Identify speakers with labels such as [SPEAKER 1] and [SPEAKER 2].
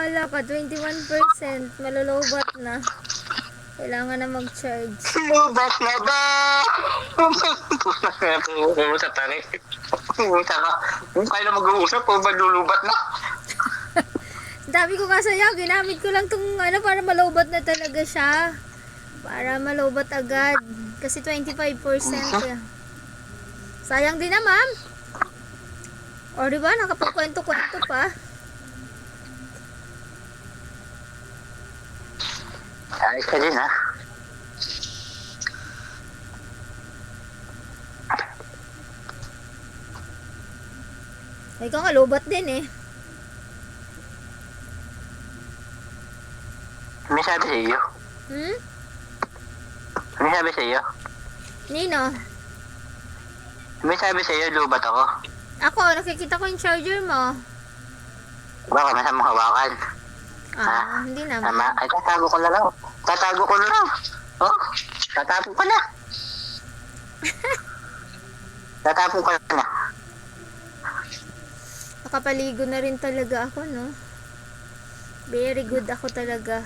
[SPEAKER 1] Maniwala ka, 21%. Malulubat na. Kailangan na mag-charge.
[SPEAKER 2] Lubat na ba? Pumunta tari. Pumunta ka. Kung kayo na mag-uusap, o ba lulubat na?
[SPEAKER 1] Sabi ko nga sa'yo, ginamit ko lang itong para malubat na talaga siya. Para malubat agad. Kasi 25%. Sayang din na, ma'am. O, diba? Nakapagkwento-kwento pa.
[SPEAKER 2] Ayos ka din, ha?
[SPEAKER 1] Ikaw nga, lubat din eh.
[SPEAKER 2] May sabi sa iyo?
[SPEAKER 1] Hmm?
[SPEAKER 2] May sabi sa iyo?
[SPEAKER 1] Nino?
[SPEAKER 2] May sabi sa iyo, lubat ako.
[SPEAKER 1] Ako, nakikita ko yung charger mo.
[SPEAKER 2] Baka masamang hawakan.
[SPEAKER 1] Hindi naman.
[SPEAKER 2] Ay, tatago ko na lang. Tatago ko na lang. Oh, tatago ko na. Tatago ko na.
[SPEAKER 1] Nakapaligo na rin talaga ako, no? Very good ako talaga.